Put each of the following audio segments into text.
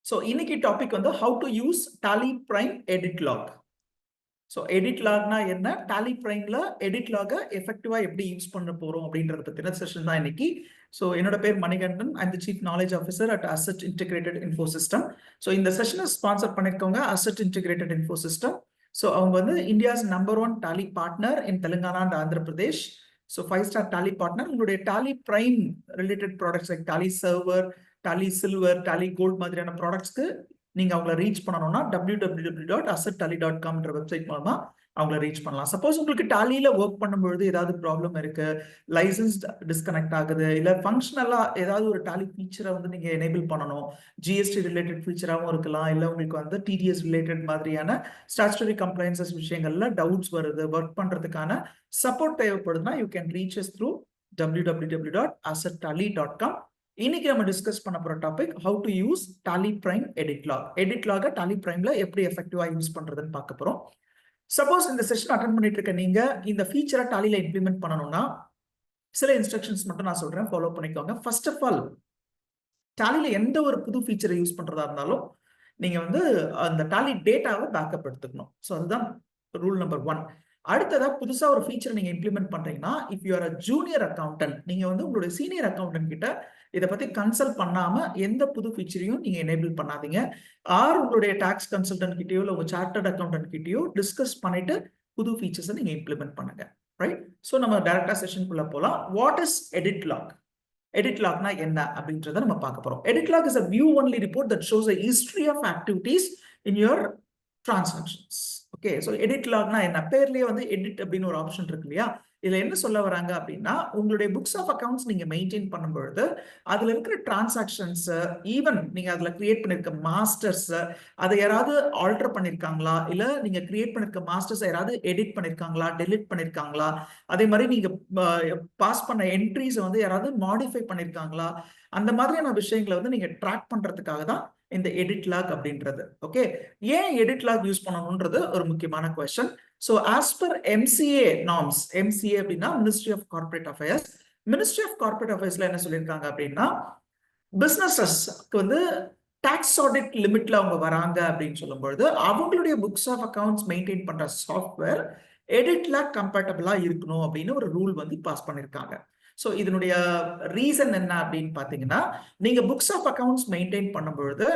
So இன்னைக்கு topic வந்து how to use Tally Prime Edit Log. So edit லாக்னா என்ன, டாலி பிரைம்ல எடிட் லாக எஃபெக்டிவா எப்படி யூஸ் பண்ண போறோம் அப்படின்றத பத்தின செஷன் தான் இன்னைக்கு. ஸோ என்னோட பேர் Manikandan, I'm the chief knowledge officer at Asset Integrated Infosystem. So இந்த செஷனை ஸ்பான்சர் பண்ணிருக்கவங்க அசெட் இன்டிகிரேட்டட் இன்ஃபோசிஸ்டம். ஸோ அவங்க வந்து India's number 1 Tally partner in Telangana and Andhra Pradesh. So 5-star Tally partner. உங்களுடைய Tally Prime related products like Tally server, Tally silver, Tally gold மாதிரியான ப்ராடக்ட்ஸ்க்கு நீங்க அவங்களை ரீச் பண்ணணும்னா www.assettally.com வெப்சைட் மூலமா அவங்கள ரீச் பண்ணலாம். சப்போஸ் உங்களுக்கு டாலியில ஒர்க் பண்ணும்பொழுது ஏதாவது ப்ராப்ளம் இருக்கு, லைசன்ஸ் டிஸ்கனெக்ட் ஆகுது, இல்ல ஃபங்க்ஷனலா ஏதாவது ஒரு டாலி ஃபீச்சரை வந்து நீங்க எனேபிள் பண்ணணும், ஜிஎஸ்டி ரிலேட்டட் ஃபீச்சராகவும் இருக்கலாம், இல்ல உங்களுக்கு வந்து டிடிஎஸ் ரிலேட்டட் மாதிரியான ஸ்டாச்சுட்டரி கம்ப்ளைன்சஸ் விஷயங்கள்ல டவுட்ஸ் வருது, ஒர்க் பண்றதுக்கான சப்போர்ட் தேவைப்படுதுன்னா you can reach us through www.assettally.com. இன்னைக்கு நம்ம டிஸ்கஸ் பண்ண போற topic how to use Tally Prime Edit Log. Edit log Tally பிரைம்ல எப்படி எஃபெக்டிவா யூஸ் பண்றதுன்னு பார்க்க போறோம். சப்போஸ் இந்த செஷன் அட்டெண்ட் பண்ணிட்டு இருக்க நீங்க இந்த ஃபீச்சரை டாலில இம்ப்ளிமெண்ட் பண்ணணும்னா சில இன்ஸ்ட்ரக்ஷன்ஸ் மட்டும் நான் சொல்றேன், ஃபாலோ பண்ணிக்கோங்க. ஃபர்ஸ்ட் ஆஃப் ஆல், டாலில எந்த ஒரு புது ஃபீச்சரை யூஸ் பண்றதா இருந்தாலும் நீங்க வந்து அந்த டாலி டேட்டாவை பேக்கப் எடுத்துக்கணும். ஸோ அதுதான் ரூல் நம்பர் 1. அடுத்ததா புதுசா ஒரு ஃபீச்சர் நீங்க இம்ப்ளிமெண்ட் பண்றீங்கன்னா, if you are a junior accountant, நீங்க வந்து உங்களுடைய சீனியர் அக்கௌண்டன்ட் கிட்ட இதை பத்தி கன்சல்ட் பண்ணாம எந்த புது ஃபீச்சரையும் நீங்க எனேபிள் பண்ணாதீங்க. ஆர் உங்களுடைய டாக்ஸ் கன்சல்டன்ட் கிட்டயோ இல்ல உங்க சார்ட்டர்ட் அக்கௌண்டன்ட் கிட்டயோ டிஸ்கஸ் பண்ணிட்டு புது ஃபீச்சர்ஸை நீங்க இம்ப்ளிமெண்ட் பண்ணுங்க. ரைட்? ஸோ நம்ம டைரக்டா செஷனுக்குள்ள போலாம். What is edit log? Edit லாக்னா என்ன அப்படின்றத நம்ம பார்க்க போறோம். Edit log is a view only report that shows a history of activities in your transactions. Okay, so edit லாக்னா என்ன? பேர்லயே வந்து எடிட் அப்படின்னு ஒரு ஆப்ஷன் இருக்கு இல்லையா? இதுல என்ன சொல்ல வராங்க அப்படின்னா, உங்களுடைய புக்ஸ் ஆஃப் அக்கவுண்ட்ஸ் நீங்க மெயின்டைன் பண்ணும்பொழுது அதுல இருக்கிற டிரான்சாக்ஷன்ஸ், ஈவன் நீங்க அதுல கிரியேட் பண்ணிருக்க மாஸ்டர்ஸ், அதை யாராவது ஆல்டர் பண்ணிருக்காங்களா, இல்ல நீங்க கிரியேட் பண்ணிருக்க மாஸ்டர்ஸ் யாராவது எடிட் பண்ணிருக்காங்களா, டெலிட் பண்ணிருக்காங்களா, அதே மாதிரி நீங்க பாஸ் பண்ண என்ட்ரிஸ் வந்து யாராவது மாடிஃபை பண்ணிருக்காங்களா, அந்த மாதிரியான விஷயங்களை வந்து நீங்க ட்ராக் பண்றதுக்காக தான் இந்த எடிட் லாக் அப்படின்றது. ஓகே, ஏன் எடிட் லாக் யூஸ் பண்ணணும்ன்றது ஒரு முக்கியமான question. So as per MCA norms, MCA அப்படின்னா Ministry of Corporate Affairs, Ministry of Corporate Affairsல என்ன சொல்லியிருக்காங்க அப்படின்னா, பிசினஸஸ்க்கு வந்து டாக்ஸ் ஆடிட் லிமிட்ல அவங்க வராங்க அப்படின்னு சொல்லும்பொழுது அவங்களுடைய புக்ஸ் ஆஃப் அக்கவுண்ட்ஸ் மெயின்டைன் பண்ற சாஃப்ட்வேர் எடிட் லாக் கம்பேட்டபிளா இருக்கணும் அப்படின்னு ஒரு ரூல் வந்து பாஸ் பண்ணிருக்காங்க. ஸோ இதனுடைய ரீசன் என்ன அப்படின்னு பார்த்தீங்கன்னா, நீங்க புக்ஸ் ஆஃப் அக்கவுண்ட்ஸ் மெயின்டைன் பண்ணும்பொழுது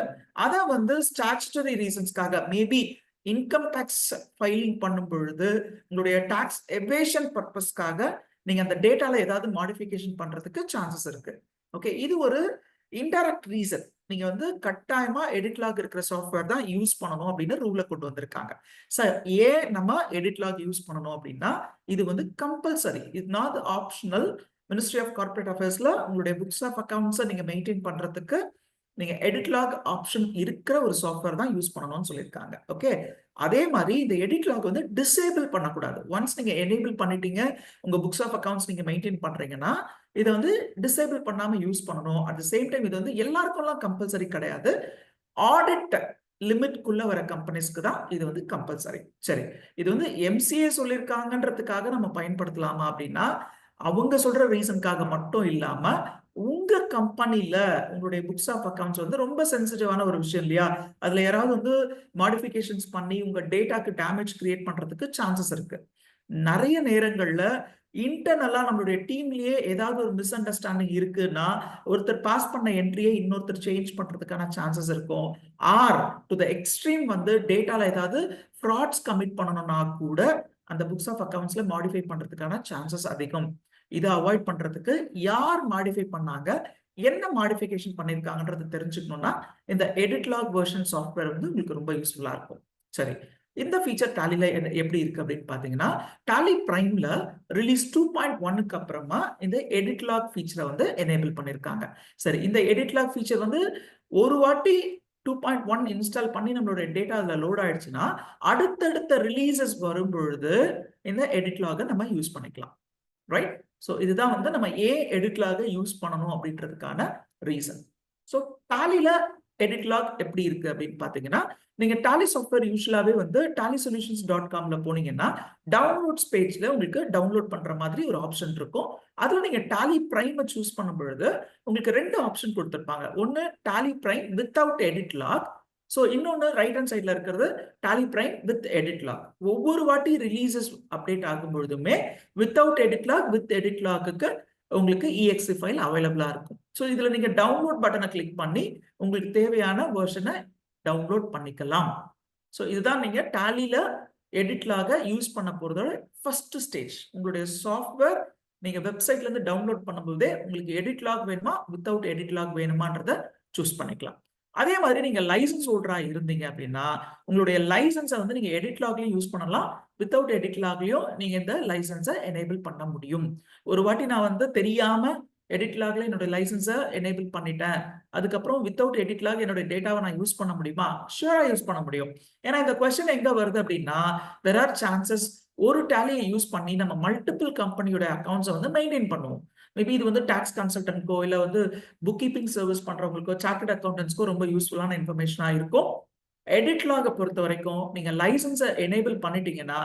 அதை வந்து ஸ்டாச்சுட்டரி ரீசன்ஸ்க்காக, மேபி இன்கம் டேக்ஸ் ஃபைலிங் பண்ணும் பொழுது உங்களுடைய டாக்ஸ் எவேஷன் பர்பஸ்க்காக நீங்க அந்த டேட்டால ஏதாவது மாடிஃபிகேஷன் பண்றதுக்கு சான்சஸ் இருக்கு. ஓகே, இது ஒரு இன்டைரக்ட் ரீசன். நீங்க வந்து கட்டாயமா எடிட் லாக் இருக்கிற சாஃப்ட்வேர் தான் யூஸ் பண்ணணும் அப்படின்னு ரூல்ல கொண்டு வந்திருக்காங்க. சார், ஏன் நம்ம எடிட் லாக் யூஸ் பண்ணணும் அப்படின்னா, இது வந்து compulsory, it not optional. Ministry of corporate அஃபேர்ஸ்ல உங்களுடைய புக்ஸ் ஆஃப் அக்கவுண்ட்ஸை நீங்க மெயின்டைன் பண்றதுக்கு நீங்க எடிட் லாக் ஆப்ஷன் இருக்கிற ஒரு சாஃப்ட்வேர் தான் யூஸ் பண்ணணும்னு சொல்லியிருக்காங்க. ஓகே, அதே மாதிரி இந்த எடிட் லாக் வந்து டிசேபிள் பண்ணக்கூடாது. ஒன்ஸ் நீங்க எனேபிள் பண்ணிட்டீங்க, உங்க புக்ஸ் ஆஃப் அக்கவுண்ட்ஸ் நீங்க மெயின்டைன் பண்றீங்கன்னா இதை வந்து டிசேபிள் பண்ணாம யூஸ் பண்ணணும். அட் த சேம் டைம் இது வந்து எல்லாருக்கும் கம்பல்சரி கிடையாது. ஆடிட் லிமிட்குள்ள வர கம்பெனிஸ்க்கு தான் இது வந்து கம்பல்சரி. சரி, இது வந்து எம்சிஏ சொல்லியிருக்காங்கன்றதுக்காக நம்ம பயன்படுத்தலாமா அப்படின்னா, அவங்க சொல்ற ரீசனுக்காக மட்டும் இல்லாம உங்க கம்பெனில உங்களுடைய புக்ஸ் ஆஃப் அக்கவுண்ட்ஸ் வந்து ரொம்ப சென்சிட்டிவான ஒரு விஷயம் இல்லையா? அதுல யாராவது வந்து மாடிஃபிகேஷன்ஸ் பண்ணி உங்க டேட்டாக்கு டேமேஜ் கிரியேட் பண்றதுக்கு சான்சஸ் இருக்கு. நிறைய நேரங்கள்ல இன்டர்னலா நம்மளுடைய டீம்லயே ஏதாவது ஒரு மிஸ் அண்டர்ஸ்டாண்டிங் இருக்குன்னா ஒருத்தர் பாஸ் பண்ண என்ட்ரியை இன்னொருத்தர் சேஞ்ச் பண்றதுக்கான சான்சஸ் இருக்கும். ஆர் டு த எக்ஸ்ட்ரீம் வந்து டேட்டால ஏதாவது ஃப்ராட்ஸ் கமிட் பண்ணணும்னா கூட அந்த புக்ஸ் ஆஃப் அக்கவுண்ட்ஸ்ல மாடிஃபை பண்றதுக்கான சான்சஸ் அதிகம். இதை அவாய்ட் பண்றதுக்கு யார் மாடிஃபை பண்ணாங்க, என்ன மாடிஃபிகேஷன் பண்ணிருக்காங்கன்றது தெரிஞ்சுக்கணும்னா இந்த எடிட் லாக் வெர்ஷன் சாஃப்ட்வேர் வந்து உங்களுக்கு ரொம்ப யூஸ்ஃபுல்லா இருக்கும். சரி, இந்த ஃபீச்சர் டாலில எப்படி இருக்கு அப்படின்னு பாத்தீங்கன்னா, டாலி பிரைம்ல ரிலீஸ் 2.1க்கு அப்புறமா இந்த எடிட் லாக் ஃபீச்சரை வந்து எனேபிள் பண்ணிருக்காங்க. சரி, இந்த எடிட் லாக் ஃபீச்சர் வந்து ஒரு வாட்டி 2.1 இன்ஸ்டால் பண்ணி நம்மளுடைய டேட்டா அதுல லோட் ஆயிடுச்சுன்னா அடுத்தடுத்த ரிலீசஸ் வரும் பொழுது இந்த எடிட் லாக நம்ம யூஸ் பண்ணிக்கலாம். ரைட்? ஸோ இதுதான் வந்து நம்ம ஏன் எடிட் லாக யூஸ் பண்ணணும் அப்படின்றதுக்கான ரீசன். ஸோ டாலில எடிட் லாக் எப்படி இருக்கு அப்படின்னு பாத்தீங்கன்னா, நீங்க டாலி சாஃப்ட்வேர் யூஸ்வலாவே வந்து tallysolutions.comல போனீங்கன்னா டவுன்லோட்ஸ் பேஜ்ல உங்களுக்கு டவுன்லோட் பண்ற மாதிரி ஒரு ஆப்ஷன் இருக்கும். அதுல நீங்க டாலி பிரைம் சூஸ் பண்ணும் பொழுது உங்களுக்கு 2 ஆப்ஷன் கொடுத்திருப்பாங்க. ஒன்னு Tally Prime without edit log. So இன்னொன்னு ரைட் ஹேண்ட் சைட்ல இருக்கிறது Tally Prime with edit log. ஒவ்வொரு வாட்டி ரிலீசஸ் அப்டேட் ஆகும் பொழுதுமே without edit log, with edit லாக்கு உங்களுக்கு exe ஃபைல் அவைலபிளா இருக்கும். சோ இதுல நீங்க டவுன்லோட் பட்டனை கிளிக் பண்ணி உங்களுக்கு தேவையான வெர்ஷனை டவுன்லோட் பண்ணிக்கலாம். சோ இதுதான் நீங்க டாலில எடிட் லாக யூஸ் பண்ண போறதோட ஃபர்ஸ்ட் ஸ்டேஜ். உங்களுடைய சாஃப்ட்வேர் நீங்க வெப்சைட்ல இருந்து டவுன்லோட் பண்ணும்போதே உங்களுக்கு எடிட் லாக் வேணுமா, வித்தவுட் எடிட் லாக் வேணுமான்றத சூஸ் பண்ணிக்கலாம். அதே மாதிரி நீங்க லைசன்ஸ் ஹோல்டரா இருந்தீங்க அப்படின்னா உங்களுடைய லைசன்ஸை வந்து நீங்க எடிட் லாக்லயும் யூஸ் பண்ணலாம், வித்தவுட் எடிட் லாக்லயும் நீங்க இந்த லைசன்ஸை எனேபிள் பண்ண முடியும். ஒரு வாட்டி நான் வந்து தெரியாம எடிட் லாக்ல என்னோட லைசன்ஸை எனேபிள் பண்ணிட்டேன், அதுக்கப்புறம் வித்தவுட் எடிட் லாக் என்னோட டேட்டாவை நான் யூஸ் பண்ண முடியுமா? ஷூரா யூஸ் பண்ண முடியும். ஏன்னா இந்த கொஸ்டின் எங்க வருது அப்படின்னா there are chances ஒரு டேலியை யூஸ் பண்ணி நம்ம மல்டிபிள் கம்பெனியோட அக்கௌண்ட்ஸை வந்து மெயின்டைன் பண்ணுவோம். மேபி இது வந்து டாக்ஸ் கன்சல்டன்ட்கோ இல்ல வந்து புக் கீப்பிங் சர்வீஸ் பண்றவங்களுக்கோ சார்ட்டர்ட் அக்கௌண்டன்ட்ஸ்க்கோ ரொம்ப யூஸ்ஃபுல்லான இன்ஃபர்மேஷனா இருக்கும். எடிட் லாக பொறுத்த வரைக்கும் நீங்க லைசன்ஸை எனேபிள் பண்ணிட்டீங்கன்னா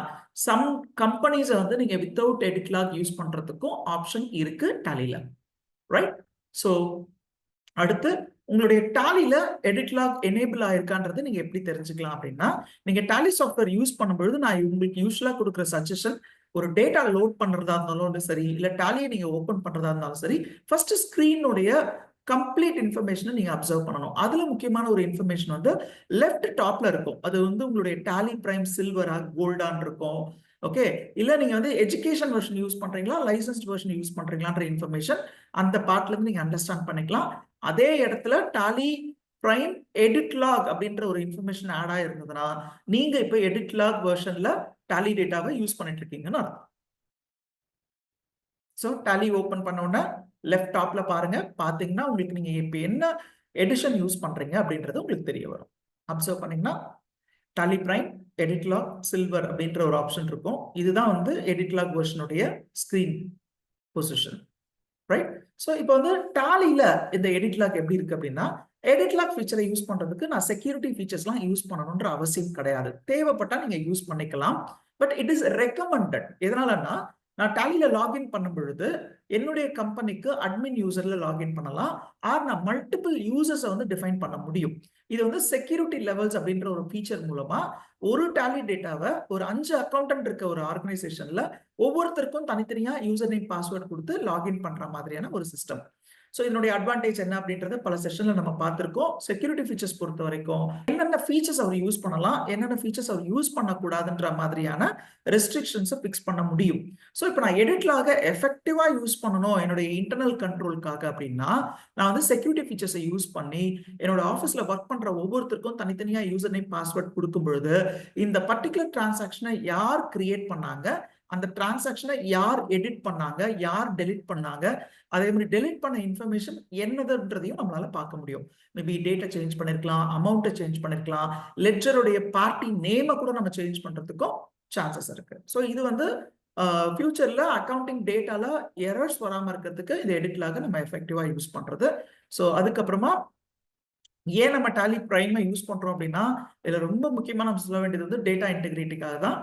சம் கம்பெனிஸை வந்து நீங்க வித்தவுட் எடிட் லாக் யூஸ் பண்றதுக்கும் ஆப்ஷன் இருக்கு டாலில. ரைட்? ஸோ அடுத்து உங்களுடைய டாலில எடிட் லாக் எனேபிள் ஆயிருக்கான்றது நீங்க எப்படி தெரிஞ்சுக்கலாம் அப்படின்னா, நீங்க டாலி சாஃப்ட்வேர் யூஸ் பண்ணும்பொழுது நான் உங்களுக்கு யூஸ்வலா கொடுக்குற சஜஷன், ஒரு டேட்டா லோட் பண்றதா இருந்தாலும் சரி, இல்ல டாலியை நீங்க ஓபன் பண்றதா இருந்தாலும் சரி, ஃபர்ஸ்ட் ஸ்கிரீனுடைய கம்ப்ளீட் இன்ஃபர்மேஷனை நீங்க அப்சர்வ் பண்ணணும். அதுல முக்கியமான ஒரு இன்ஃபர்மேஷன் வந்து லெஃப்ட் டாப்ல இருக்கும். அது வந்து உங்களுடைய டாலி பிரைம் சில்வரா கோல்டான் இருக்கும். ஓகே, இல்ல நீங்க வந்து எஜுகேஷன் வெர்ஷன் யூஸ் பண்றீங்களா, லைசன்ஸ்ட் வெர்ஷன் யூஸ் பண்றீங்களான்ற இன்ஃபர்மேஷன் அந்த பார்ட்ல இருந்து நீங்க அண்டர்ஸ்டாண்ட் பண்ணிக்கலாம். அதே இடத்துல டாலி பிரைம் எடிட் லாக் அப்படின்ற ஒரு இன்ஃபர்மேஷன் ஆட் ஆயிருந்ததுன்னா நீங்க இப்ப எடிட் லாக் வெர்ஷன்ல டாலி டேட்டாவை யூஸ் பண்ணிட்டு இருக்கீங்கன்னு அர்த்தம். ஸோ டாலி ஓபன் பண்ண உடனே லெஃப்ட் டாப்ல பாருங்க, பாத்தீங்கன்னா உங்களுக்கு நீங்க இப்ப என்ன எடிஷன் யூஸ் பண்றீங்க அப்படின்றது உங்களுக்கு தெரிய வரும். அப்சர்வ் பண்ணீங்கன்னா Tally prime edit log silver அப்படின்ற ஒரு ஆப்ஷன் இருக்கும். இதுதான் வந்து எடிட் லாக் வெர்ஷனுடைய ஸ்கிரீன் பொசிஷன். ரைட்? ஸோ இப்போ வந்து டாலில இந்த எடிட் லாக் எப்படி இருக்கு அப்படின்னா, எடிட் லாக் ஃபீச்சரை யூஸ் பண்றதுக்கு நான் செக்யூரிட்டி ஃபீச்சர்ஸ்லாம் யூஸ் பண்ணணும்ன்ற அவசியம் கிடையாது. தேவைப்பட்டா நீங்க யூஸ் பண்ணிக்கலாம். But it is recommended. எதனாலன்னா நான் டாலில லாகின் பண்ணும் பொழுது என்னுடைய கம்பெனிக்கு அட்மின் யூசர்ல லாகின் பண்ணலாம், ஆர் நான் மல்டிபிள் யூசர்ஸை வந்து டிஃபைன் பண்ண முடியும். இது வந்து செக்யூரிட்டி லெவல்ஸ் அப்படின்ற ஒரு ஃபீச்சர் மூலமா ஒரு டாலி டேட்டாவை ஒரு 5 அக்கௌண்டன்ட் இருக்க ஒரு ஆர்கனைசேஷன்ல ஒவ்வொருத்தருக்கும் தனித்தனியா யூசர் நேம் பாஸ்வேர்ட் கொடுத்து லாகின் பண்ற மாதிரியான ஒரு சிஸ்டம். ஸோ இதனுடைய அட்வான்டேஜ் என்ன அப்படின்றத பல செஷன்ல நம்ம பார்த்திருக்கோம். செக்யூரிட்டி ஃபீச்சர்ஸ் பொறுத்த வரைக்கும் என்னென்ன ஃபீச்சர்ஸ் அவர் யூஸ் பண்ணலாம், என்னென்ன ஃபீச்சர்ஸ் அவர் யூஸ் பண்ணக்கூடாதுன்ற மாதிரியான ரெஸ்ட்ரிக்ஷன்ஸை ஃபிக்ஸ் பண்ண முடியும். ஸோ இப்போ நான் எடிட் லாக எஃபெக்டிவா யூஸ் பண்ணணும் என்னுடைய இன்டர்னல் கண்ட்ரோலுக்காக அப்படின்னா நான் வந்து செக்யூரிட்டி ஃபீச்சர்ஸை யூஸ் பண்ணி என்னோட ஆஃபீஸ்ல ஒர்க் பண்ற ஒவ்வொருத்தருக்கும் தனித்தனியா யூசர் நேம் பாஸ்வேர்ட் கொடுக்கும் பொழுது இந்த பர்டிகுலர் டிரான்சாக்ஷனை யார் கிரியேட் பண்ணாங்க, அந்த டிரான்சாக்ஷனை யார் எடிட் பண்ணாங்க, யார் டெலிட் பண்ணாங்க, அதே மாதிரி டெலிட் பண்ண இன்ஃபர்மேஷன் என்னதுன்றதையும் நம்மளால பார்க்க முடியும். மேபி டேட்டா சேஞ்ச் பண்ணிருக்கலாம், அமௌண்ட்டை சேஞ்ச் பண்ணிருக்கலாம், லெட்ஜருடைய பார்ட்டி நேமை கூட நம்ம சேஞ்ச் பண்றதுக்கும் சான்சஸ் இருக்கு. ஸோ இது வந்து ஃபியூச்சர்ல அக்கௌண்டிங் டேட்டால எரர்ஸ் வராம இருக்கிறதுக்கு இந்த எடிட் லாக நம்ம எஃபெக்டிவா யூஸ் பண்றது. ஸோ அதுக்கப்புறமா ஏன் நம்ம டாலி பிரைமை யூஸ் பண்றோம் அப்படின்னா இதுல ரொம்ப முக்கியமா நம்ம சொல்ல வேண்டியது வந்து டேட்டா இன்டெகிரிட்டிக்காக தான்.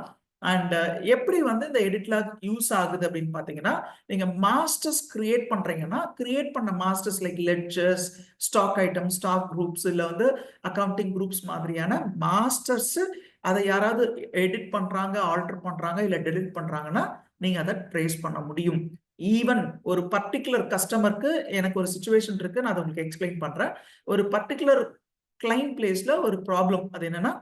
அண்ட் எப்படி வந்து இந்த எடிட் லாக் யூஸ் ஆகுது அப்படின்னு பாத்தீங்கன்னா, நீங்க மாஸ்டர்ஸ் கிரியேட் பண்றீங்கன்னா கிரியேட் பண்ண masters like ledgers, stock item, stock groups, இல்ல வந்து அக்கௌண்டிங் குரூப்ஸ் மாதிரியான மாஸ்டர்ஸ் அதை யாராவது எடிட் பண்றாங்க, ஆல்டர் பண்றாங்க, இல்ல டெலிட் பண்றாங்கன்னா நீங்க அதை ட்ரேஸ் பண்ண முடியும். ஈவன் ஒரு பர்டிகுலர் கஸ்டமருக்கு எனக்கு ஒரு சிச்சுவேஷன் இருக்கு, நான் அதை உங்களுக்கு எக்ஸ்பிளைன் பண்றேன். ஒரு பர்டிகுலர் கிளைண்ட் பிளேஸ்ல ஒரு ப்ராப்ளம், அது என்னன்னா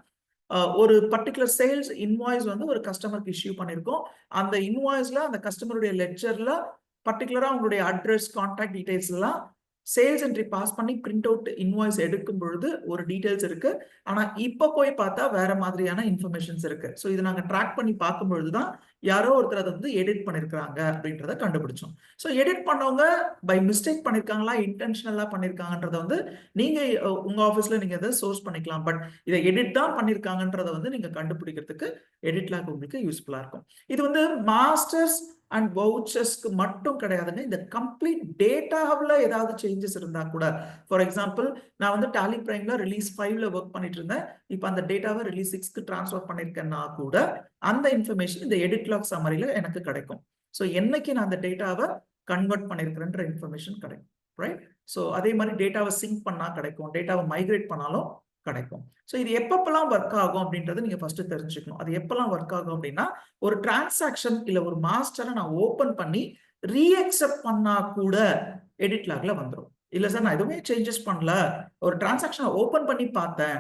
ஒரு பர்டிகுலர் சேல்ஸ் இன்வாய்ஸ் வந்து ஒரு கஸ்டமருக்கு இஷ்யூ பண்ணிருக்கோம். அந்த இன்வாய்ஸ்ல அந்த கஸ்டமருடைய லெட்ஜர்ல பர்டிகுலரா அவங்களுடைய அட்ரஸ், கான்டாக்ட் டீடைல்ஸ் எல்லாம் சேல்ஸ் என்ட்ரி பாஸ் பண்ணி பிரிண்ட் அவுட் இன்வாய்ஸ் எடுக்கும் பொழுது ஒரு டீடைல்ஸ் இருக்கு. ஆனா இப்ப போய் பார்த்தா வேற மாதிரியான இன்ஃபர்மேஷன்ஸ் இருக்கு. ஸோ இதை நாங்க ட்ராக் பண்ணி பார்க்கும் பொழுதுதான் யாரோ ஒருத்தர் அதை வந்து எடிட் பண்ணிருக்காங்க அப்படின்றத கண்டுபிடிச்சோம். ஸோ எடிட் பண்ணவங்க பை மிஸ்டேக் பண்ணிருக்காங்களா இன்டென்ஷனலா பண்ணிருக்காங்கன்றத வந்து நீங்க உங்க ஆஃபீஸ்ல நீங்க அதை சோர்ஸ் பண்ணிக்கலாம். பட் இதை எடிட் தான் பண்ணிருக்காங்கன்றத வந்து நீங்க கண்டுபிடிக்கிறதுக்கு எடிட் லாக் உங்களுக்கு யூஸ்ஃபுல்லா இருக்கும். இது வந்து மாஸ்டர்ஸ் அண்ட் வவுச்சர்ஸ்க்கு மட்டும் கிடையாதுங்க. இந்த கம்ப்ளீட் டேட்டாவில் ஏதாவது சேஞ்சஸ் இருந்தா கூட, ஃபார் எக்ஸாம்பிள் நான் வந்து டாலி பிரைம்ல ரிலீஸ் 5ல ஒர்க் பண்ணிட்டு இருந்தேன். இப்போ அந்த டேட்டாவை ரிலீஸ் 6க்கு டிரான்ஸ்ஃபர் பண்ணிருக்கேன்னா கூட அந்த இன்ஃபர்மேஷன் இந்த எடிட் லாக் சம்மரியில எனக்கு கிடைக்கும். ஸோ என்னைக்கு நான் அந்த டேட்டாவை கன்வெர்ட் பண்ணிருக்கிறேன்ற இன்ஃபர்மேஷன் கிடைக்கும். ரைட். ஸோ அதே மாதிரி டேட்டாவை சிங்க் பண்ணா கிடைக்கும், டேட்டாவை மைக்ரேட் பண்ணாலும் கிடைக்கும். ஸோ இது எப்பப்பெல்லாம் ஒர்க் ஆகும் அப்படின்றத நீங்க ஃபர்ஸ்ட் தெரிஞ்சுக்கணும். அது எப்பெல்லாம் ஒர்க் ஆகும் அப்படின்னா, ஒரு டிரான்சாக்ஷன் இல்ல ஒரு மாஸ்டரை நான் ஓபன் பண்ணி ரீஅக்செப்ட் பண்ணா கூட எடிட் லாக்ல வந்துடும். இல்ல சார் நான் எதுவுமே சேஞ்சஸ் பண்ணல, ஒரு டிரான்சாக்ஷனை ஓபன் பண்ணி பார்த்தேன்.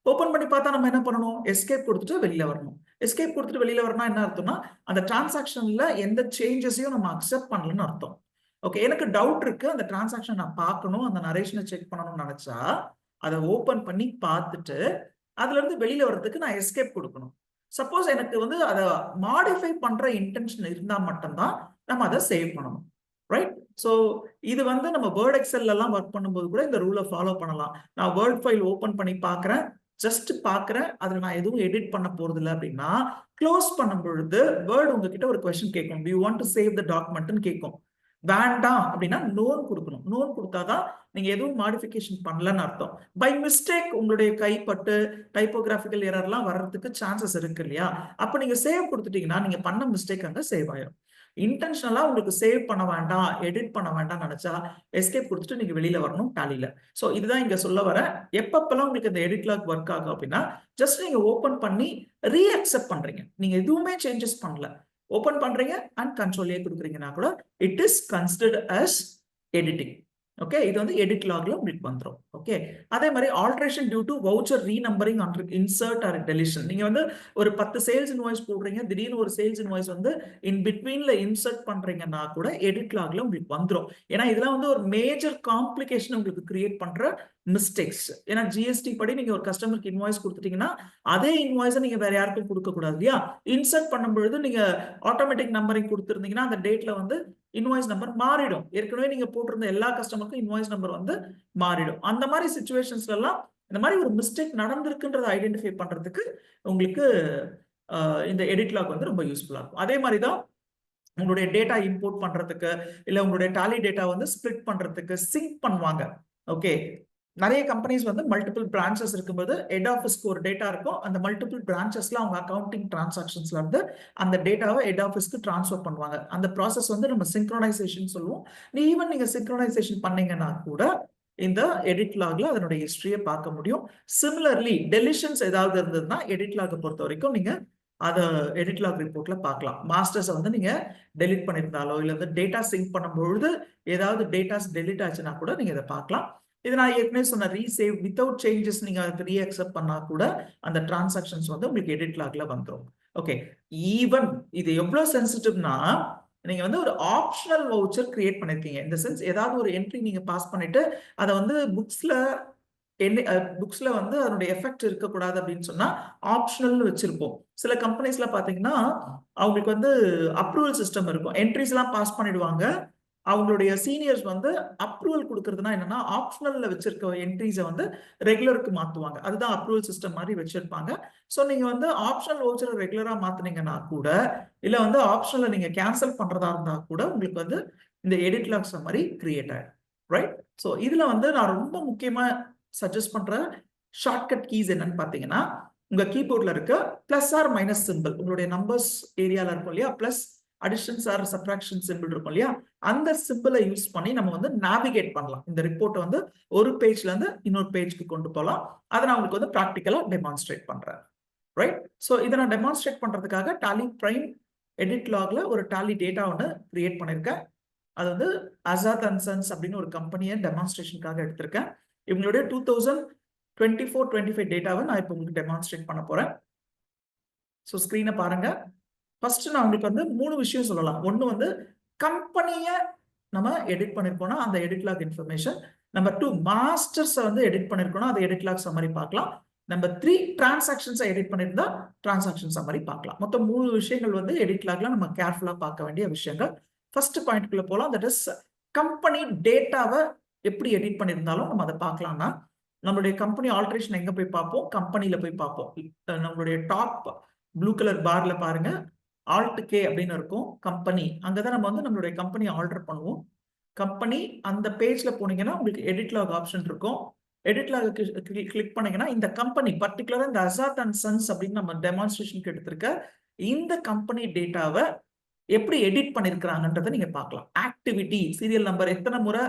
ஓபன் பண்ணி பார்த்தா நம்ம என்ன பண்ணணும்? எஸ்கேப் கொடுத்துட்டு வெளியில வரணும். எஸ்கேப் கொடுத்துட்டு வெளியில வரணும் என்ன அர்த்தம்னா, அந்த டிரான்சாக்ஷன்ல எந்த சேஞ்சஸையும் நம்ம அக்செப்ட் பண்ணலன்னு அர்த்தம். ஓகே, எனக்கு டவுட் இருக்கு, அந்த டிரான்சாக்ஷன் நான் பார்க்கணும், அந்த நரேஷனை செக் பண்ணணும்னு நினைச்சா அதை ஓபன் பண்ணி பார்த்துட்டு அதுல இருந்து வெளியில வர்றதுக்கு நான் எஸ்கேப் கொடுக்கணும். சப்போஸ் எனக்கு வந்து அதை மாடிஃபை பண்ற இன்டென்ஷன் இருந்தா மட்டும்தான் நம்ம அதை சேவ் பண்ணணும். ரைட். ஸோ இது வந்து நம்ம வேர்ட் எக்ஸெல் எல்லாம் ஒர்க் பண்ணும்போது கூட இந்த ரூலை ஃபாலோ பண்ணலாம். நான் வேர்ட் ஃபைல் ஓபன் பண்ணி பார்க்குறேன், ஜஸ்ட் பார்க்குறேன், அதுல நான் எதுவும் எடிட் பண்ண போறது இல்லை அப்படின்னா, க்ளோஸ் பண்ணும் பொழுது வேர்ட் உங்ககிட்ட ஒரு கொஸ்டின் கேட்கும், you want to save the டாக்குமெண்ட்னு கேட்கும். வேண்டாம் அப்படின்னா நோன் கொடுக்கணும். நோன் கொடுத்தாதான் நீங்க எதுவும் மாடிஃபிகேஷன் பண்ணலன்னு அர்த்தம். பை மிஸ்டேக் உங்களுடைய கைப்பட்டு டைப்போகிராபிக்கல் எரர்லாம் வர்றதுக்கு சான்சஸ் இருக்கு இல்லையா? அப்ப நீங்க சேவ் கொடுத்துட்டீங்கன்னா நீங்க பண்ண மிஸ்டேக் அங்க சேவ் ஆயிடும். இன்டென்ஷனலா உங்களுக்கு சேவ் பண்ண வேண்டாம், எடிட் பண்ண வேண்டாம் நினைச்சா எஸ்கேப் கொடுத்துட்டு நீங்க வெளியில வரணும் டாலில. சோ இதுதான் இங்க சொல்ல வர. எப்பப்பெல்லாம் உங்களுக்கு இந்த எடிட் லாக் ஒர்க் ஆகும் அப்படின்னா, ஜஸ்ட் நீங்க ஓபன் பண்ணி ரீஅக்செப்ட் பண்றீங்க, நீங்க எதுவுமே சேஞ்சஸ் பண்ணல, ஓபன் பண்றீங்க அண்ட் கண்ட்ரோல் ஏ கொடுக்குறீங்கன்னா கூட it is considered as editing. Okay, இது வந்து எடிட் லாக்ல உங்களுக்கு வந்துடும். ஓகே, அதே மாதிரி alteration due to voucher renumbering under insert or deletion. நீங்க வந்து ஒரு 10 சேல்ஸ் இன்வாய்ஸ் போடுறீங்க, திடீர்னு ஒரு சேல்ஸ் இன்வாய்ஸ் வந்து இன் பிட்வீன்ல இன்சர்ட் பண்றீங்கன்னா கூட எடிட் லாக்ல உங்களுக்கு வந்துடும். ஏன்னா இதெல்லாம் வந்து ஒரு மேஜர் காம்ப்ளிகேஷன் உங்களுக்கு கிரியேட் பண்ற மிஸ்டேக்ஸ். ஏன்னா ஜிஎஸ்டி படி நீங்க ஒரு கஸ்டமருக்கு இன்வாய்ஸ் கொடுத்துட்டீங்கன்னா அதே இன்வாய்ஸை நீங்க வேற யாருக்கும் கொடுக்க கூடாது இல்லையா? இன்சர்ட் பண்ணும் பொழுது நீங்க ஆட்டோமேட்டிக் நம்பரிங் கொடுத்துருந்தீங்கன்னா அந்த டேட்ல வந்து இன்வாய்ஸ் நம்பர் மாறிடும். ஏற்கனவே நீங்க போட்டிருந்த எல்லா கஸ்டமருக்கும் இன்வாய்ஸ் நம்பர் வந்து மாறிடும். அந்த மாதிரி சிச்சுவேஷன்ஸ்ல எல்லாம் இந்த மாதிரி ஒரு மிஸ்டேக் நடந்திருக்குன்றதை ஐடென்டிஃபை பண்றதுக்கு உங்களுக்கு இந்த எடிட் லாக் வந்து ரொம்ப யூஸ்ஃபுல்லா இருக்கும். அதே மாதிரி தான் உங்களுடைய டேட்டா இம்போர்ட் பண்றதுக்கு இல்ல உங்களுடைய டாலி டேட்டா வந்து ஸ்பிளிட் பண்றதுக்கு சிங்க் பண்ணுவாங்க. ஓகே, நிறைய கம்பெனிஸ் வந்து மல்டிபிள் பிரான்ச்சஸ் இருக்கும்போது ஹெட் ஆஃபீஸ்க்கு ஒரு டேட்டா இருக்கும், அந்த மல்டிபிள் பிரான்ச்சஸ்ல அவங்க அக்கௌண்டிங் டிரான்சாக்ஷன்ஸ்ல இருந்து அந்த டேட்டாவை ஹெட் ஆஃபீஸ்க்கு டிரான்ஸ்ஃபர் பண்ணுவாங்க. அந்த ப்ராசஸ் வந்து நம்ம சிங்க்ரோனைசேஷன் சொல்லுவோம். ஈவன் நீங்க சிங்க்ரோனைசேஷன் பண்ணீங்கன்னா கூட இந்த எடிட் லாக்ல அதனுடைய ஹிஸ்டரியை பார்க்க முடியும். சிமிலர்லி டெலிஷன்ஸ் ஏதாவது இருந்ததுன்னா எடிட் லாகை பொறுத்த வரைக்கும் நீங்க அதை எடிட் லாக் ரிப்போர்ட்ல பார்க்கலாம். மாஸ்டர்ஸை வந்து நீங்க டெலிட் பண்ணியிருந்தாலோ இல்லை வந்து டேட்டா சிங்க் பண்ணும்பொழுது ஏதாவது டேட்டாஸ் டெலிட் ஆச்சுன்னா கூட நீங்க இதை பார்க்கலாம். இது நான் ஏற்கனவே சொன்ன ரீசேவ் வித்தவுட் சேஞ்சஸ் நீங்க அதுக்கு ரீஅக்செப்ட் பண்ணா கூட அந்த டிரான்சாக்ஷன்ஸ் வந்து உங்களுக்கு எடிட் லாக்ல வந்துடும். ஓகே, ஈவன் இது எவ்வளவு சென்சிட்டிவ்னா, நீங்க வந்து ஒரு ஆப்ஷனல் வவுச்சர் கிரியேட் பண்ணிருக்கீங்க. இந்த சென்ஸ் ஏதாவது ஒரு என்ட்ரி நீங்க பாஸ் பண்ணிட்டு அதை வந்து புக்ஸ்ல வந்து அதனுடைய எஃபெக்ட் இருக்கக்கூடாது அப்படின்னு சொன்னா ஆப்ஷனல் வச்சிருப்போம். சில கம்பெனிஸ்ல பாத்தீங்கன்னா அவங்களுக்கு வந்து அப்ரூவல் சிஸ்டம் இருக்கும், என்ட்ரிஸ் எல்லாம் பாஸ் பண்ணிடுவாங்க. அவங்களுடைய சீனியர்ஸ் வந்து அப்ரூவல் கொடுக்கறதுனா என்னன்னா ஆப்ஷனல்ல வச்சிருக்க என்ட்ரிஸை வந்து ரெகுலருக்கு மாத்துவாங்க. அதுதான் அப்ரூவல் சிஸ்டம் மாதிரி வச்சிருப்பாங்க. ஸோ நீங்க வந்து ஆப்ஷனல் வவுச்சரை ரெகுலரா மாத்தினீங்கன்னா கூட இல்ல வந்து ஆப்ஷனல நீங்க கேன்சல் பண்றதா இருந்தா கூட உங்களுக்கு வந்து இந்த எடிட் லாக்ஸ் மாதிரி கிரியேட் ஆயிடும். ரைட். ஸோ இதுல வந்து நான் ரொம்ப முக்கியமா சஜஸ்ட் பண்ற ஷார்ட்கட் கீஸ் என்னன்னு பாத்தீங்கன்னா, உங்க கீபோர்ட்ல இருக்க பிளஸ் ஆர் மைனஸ் சிம்பிள் உங்களுடைய நம்பர்ஸ் ஏரியால இருக்கும் இல்லையா, plus additions or subtraction symbol இருக்கும் இல்லையா, அந்த சிம்பிளை யூஸ் பண்ணி நம்ம வந்து நேவிகேட் பண்ணலாம். இந்த ரிப்போர்ட்டை வந்து ஒரு பேஜ்ல இருந்து இன்னொரு பேஜ்க்கு கொண்டு போகலாம். அதை நான் உங்களுக்கு வந்து ப்ராக்டிக்கலா டெமான்ஸ்ட்ரேட் பண்றேன். ரைட். ஸோ இதை நான் டெமான்ஸ்ட்ரேட் பண்றதுக்காக டாலி பிரைம் எடிட் லாக்ல ஒரு டாலி டேட்டா ஒன்று கிரியேட் பண்ணிருக்கேன். அது வந்து அசாத் அண்ட் சன்ஸ் அப்படின்னு ஒரு கம்பெனியை டெமான்ஸ்ட்ரேஷனுக்காக எடுத்திருக்கேன். இவங்களுடைய 2024-25 டேட்டாவை நான் இப்போ உங்களுக்கு டெமான்ஸ்ட்ரேட் பண்ண போறேன். ஸோ ஸ்கிரீனை பாருங்க. ஃபர்ஸ்ட் நான் உங்களுக்கு வந்து 3 விஷயம் சொல்லலாம். ஒன்று வந்து கம்பெனியை நம்ம எடிட் பண்ணிருக்கோம்னா அந்த எடிட் லாக் இன்ஃபர்மேஷன். நம்பர் 2 மாஸ்டர்ஸை வந்து எடிட் பண்ணிருக்கோம்னா அதை எடிட் லாக் சம்மரி பார்க்கலாம். நம்பர் 3 டிரான்சாக்ஷன்ஸை எடிட் பண்ணியிருந்தா டிரான்சாக்ஷன் சம்மரி பார்க்கலாம். மொத்தம் 3 விஷயங்கள் வந்து எடிட் லாக்ல நம்ம கேர்ஃபுல்லா பார்க்க வேண்டிய விஷயங்கள். ஃபர்ஸ்ட் பாயிண்ட்குள்ள போலாம். தட் இஸ் கம்பெனி டேட்டாவை எப்படி எடிட் பண்ணியிருந்தாலும் நம்ம அதை பார்க்கலாம்னா நம்மளுடைய கம்பெனி ஆல்ட்ரேஷன் எங்க போய் பார்ப்போம், கம்பெனில போய் பார்ப்போம். நம்மளுடைய டாப் ப்ளூ கலர் பார்ல பாருங்க, ஆல்ட் கே அப்படின்னு இருக்கும், கம்பெனி. அங்கதான் நம்ம வந்து நம்மளுடைய கம்பெனி ஆல்டர் பண்ணுவோம். கம்பெனி அந்த பேஜ்ல போனீங்கன்னா உங்களுக்கு எடிட் லாக் ஆப்ஷன் இருக்கும். எடிட் லாக் கிளிக் பண்ணீங்கன்னா இந்த கம்பெனி பர்டிகுலரா இந்த அசாத் அண்ட் சன்ஸ் அப்படின்னு நம்ம டெமான்ஸ்ட்ரேஷனுக்கு எடுத்திருக்க இந்த கம்பெனி டேட்டாவை எப்படி எடிட் பண்ணிருக்காங்கன்றதை நீங்க பார்க்கலாம். ஆக்டிவிட்டி சீரியல் நம்பர் எத்தனை முறை